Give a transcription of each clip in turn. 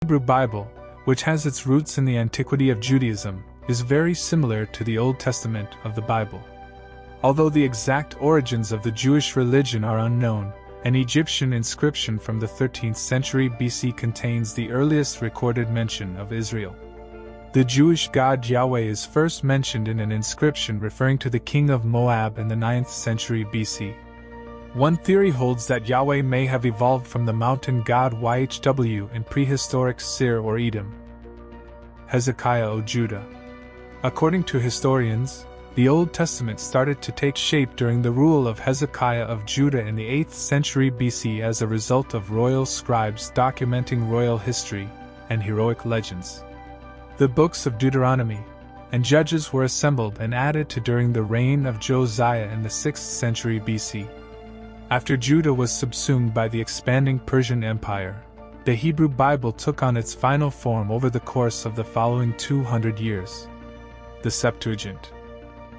Hebrew Bible, which has its roots in the antiquity of Judaism, is very similar to the Old Testament of the Bible. Although the exact origins of the Jewish religion are unknown, an Egyptian inscription from the 13th century BC contains the earliest recorded mention of Israel. The Jewish god Yahweh is first mentioned in an inscription referring to the king of Moab in the 9th century BC. One theory holds that Yahweh may have evolved from the mountain god YHWH in prehistoric Seir or Edom. Hezekiah o Judah. According to historians, the Old Testament started to take shape during the rule of Hezekiah of Judah in the 8th century BC as a result of royal scribes documenting royal history and heroic legends. The books of Deuteronomy and Judges were assembled and added to during the reign of Josiah in the 6th century BC. After Judah was subsumed by the expanding Persian Empire, the Hebrew Bible took on its final form over the course of the following 200 years. The Septuagint.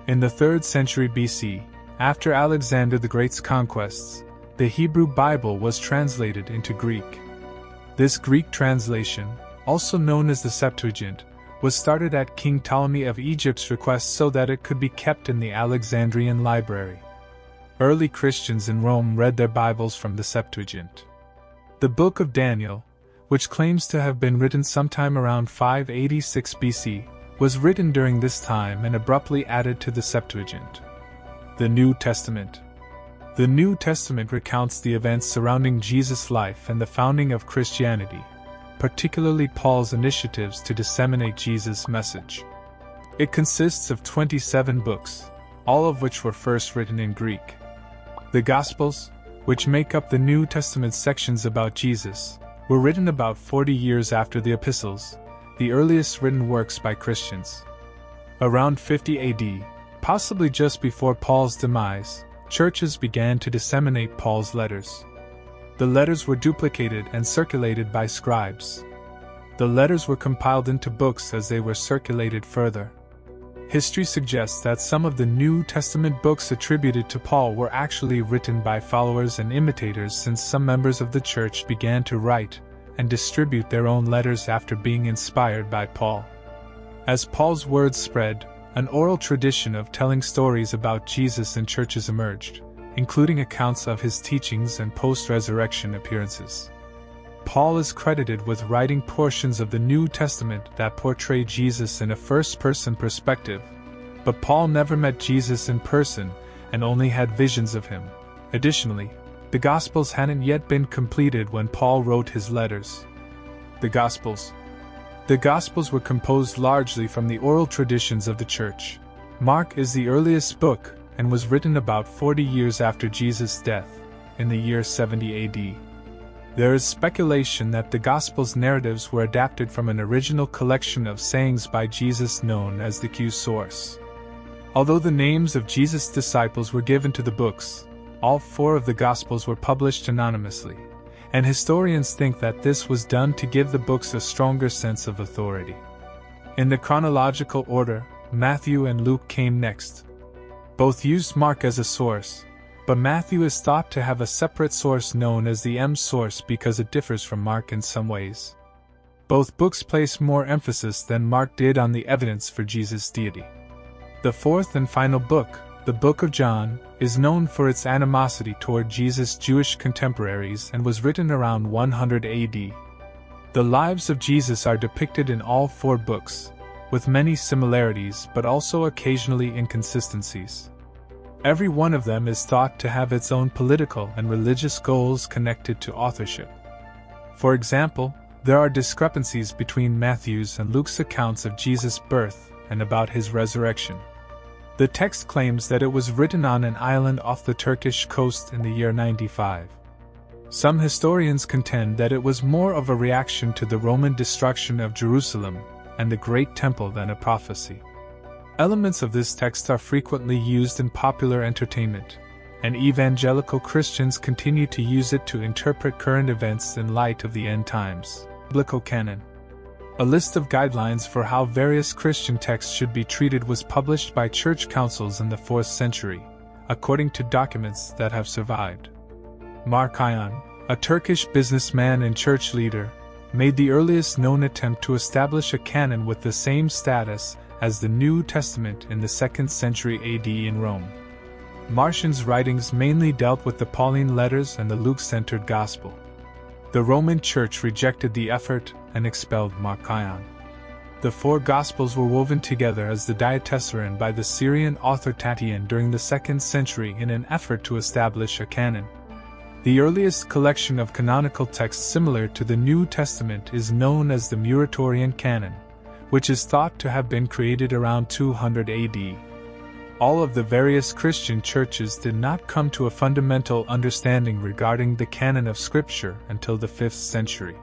In the 3rd century BC, after Alexander the Great's conquests, the Hebrew Bible was translated into Greek. This Greek translation, also known as the Septuagint, was started at King Ptolemy of Egypt's request so that it could be kept in the Alexandrian library. Early Christians in Rome read their Bibles from the Septuagint. The Book of Daniel, which claims to have been written sometime around 586 BC, was written during this time and abruptly added to the Septuagint. The New Testament. The New Testament recounts the events surrounding Jesus' life and the founding of Christianity, particularly Paul's initiatives to disseminate Jesus' message. It consists of 27 books, all of which were first written in Greek. The Gospels, which make up the New Testament sections about Jesus, were written about 40 years after the epistles, the earliest written works by Christians. Around 50 AD, possibly just before Paul's demise, churches began to disseminate Paul's letters. The letters were duplicated and circulated by scribes. The letters were compiled into books as they were circulated further. History suggests that some of the New Testament books attributed to Paul were actually written by followers and imitators, since some members of the church began to write and distribute their own letters after being inspired by Paul. As Paul's words spread, an oral tradition of telling stories about Jesus in churches emerged, including accounts of his teachings and post-resurrection appearances. Paul is credited with writing portions of the New Testament that portray Jesus in a first-person perspective, but Paul never met Jesus in person and only had visions of him. Additionally, the Gospels hadn't yet been completed when Paul wrote his letters. The Gospels. The Gospels were composed largely from the oral traditions of the Church. Mark is the earliest book and was written about 40 years after Jesus' death, in the year 70 AD. There is speculation that the Gospels' narratives were adapted from an original collection of sayings by Jesus known as the Q source. Although the names of Jesus' disciples were given to the books, all 4 of the Gospels were published anonymously, and historians think that this was done to give the books a stronger sense of authority. In the chronological order, Matthew and Luke came next. Both used Mark as a source, but Matthew is thought to have a separate source known as the M source because it differs from Mark in some ways. Both books place more emphasis than Mark did on the evidence for Jesus' deity. The 4th and final book, the Book of John, is known for its animosity toward Jesus' Jewish contemporaries and was written around 100 AD. The lives of Jesus are depicted in all 4 books, with many similarities but also occasionally inconsistencies. Every one of them is thought to have its own political and religious goals connected to authorship. For example, there are discrepancies between Matthew's and Luke's accounts of Jesus' birth and about his resurrection. The text claims that it was written on an island off the Turkish coast in the year 95. Some historians contend that it was more of a reaction to the Roman destruction of Jerusalem and the Great Temple than a prophecy. Elements of this text are frequently used in popular entertainment, and evangelical Christians continue to use it to interpret current events in light of the end times. Biblical canon. A list of guidelines for how various Christian texts should be treated was published by church councils in the 4th century, according to documents that have survived. Mark Ion, a Turkish businessman and church leader, made the earliest known attempt to establish a canon with the same status as the New Testament in the 2nd century AD in Rome. Marcion's writings mainly dealt with the Pauline letters and the Luke-centered Gospel. The Roman Church rejected the effort and expelled Marcion. The 4 Gospels were woven together as the Diatessaron by the Syrian author Tatian during the 2nd century in an effort to establish a canon. The earliest collection of canonical texts similar to the New Testament is known as the Muratorian Canon, which is thought to have been created around 200 AD. All of the various Christian churches did not come to a fundamental understanding regarding the canon of Scripture until the 5th century.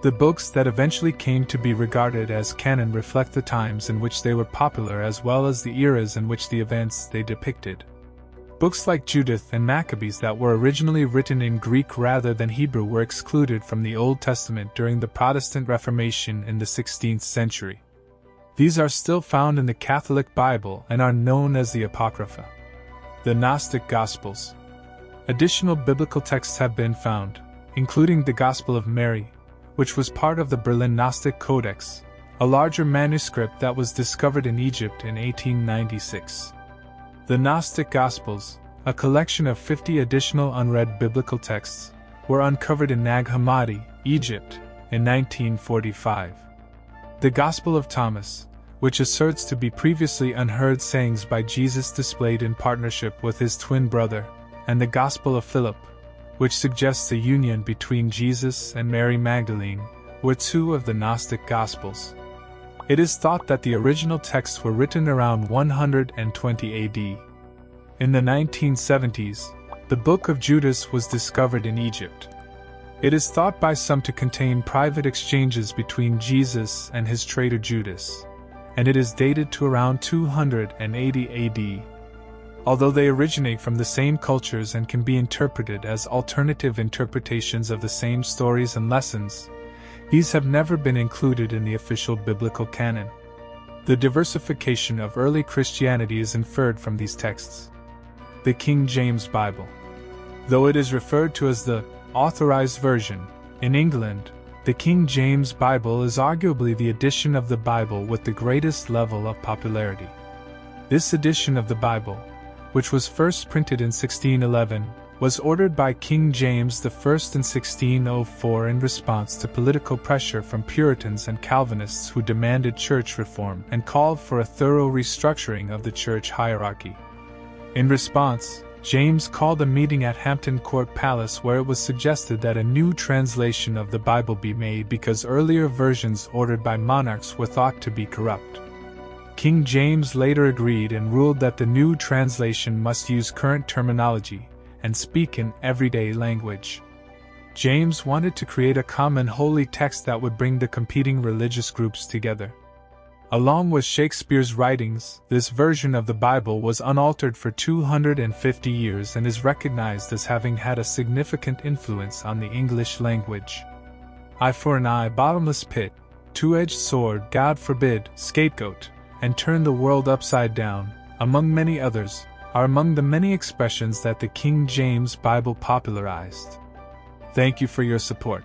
The books that eventually came to be regarded as canon reflect the times in which they were popular as well as the eras in which the events they depicted. Books like Judith and Maccabees that were originally written in Greek rather than Hebrew were excluded from the Old Testament during the Protestant Reformation in the 16th century. These are still found in the Catholic Bible and are known as the Apocrypha. The Gnostic Gospels. Additional biblical texts have been found, including the Gospel of Mary, which was part of the Berlin Gnostic Codex, a larger manuscript that was discovered in Egypt in 1896. The Gnostic Gospels, a collection of 50 additional unread biblical texts, were uncovered in Nag Hammadi, Egypt, in 1945. The Gospel of Thomas, which asserts to be previously unheard sayings by Jesus displayed in partnership with his twin brother, and the Gospel of Philip, which suggests a union between Jesus and Mary Magdalene, were 2 of the Gnostic Gospels. It is thought that the original texts were written around 120 AD. In the 1970s, the Book of Judas was discovered in Egypt. It is thought by some to contain private exchanges between Jesus and his traitor Judas, and it is dated to around 280 AD. Although they originate from the same cultures and can be interpreted as alternative interpretations of the same stories and lessons, these have never been included in the official biblical canon. The diversification of early Christianity is inferred from these texts. The King James Bible. Though it is referred to as the Authorized Version, in England, the King James Bible is arguably the edition of the Bible with the greatest level of popularity. This edition of the Bible, which was first printed in 1611, was ordered by King James I in 1604 in response to political pressure from Puritans and Calvinists who demanded church reform and called for a thorough restructuring of the church hierarchy. In response, James called a meeting at Hampton Court Palace where it was suggested that a new translation of the Bible be made because earlier versions ordered by monarchs were thought to be corrupt. King James later agreed and ruled that the new translation must use current terminology and speak in everyday language. James wanted to create a common holy text that would bring the competing religious groups together. Along with Shakespeare's writings, this version of the Bible was unaltered for 250 years and is recognized as having had a significant influence on the English language. Eye for an eye, bottomless pit, two-edged sword, God forbid, scapegoat, and turn the world upside down, among many others, are among the many expressions that the King James Bible popularized. Thank you for your support.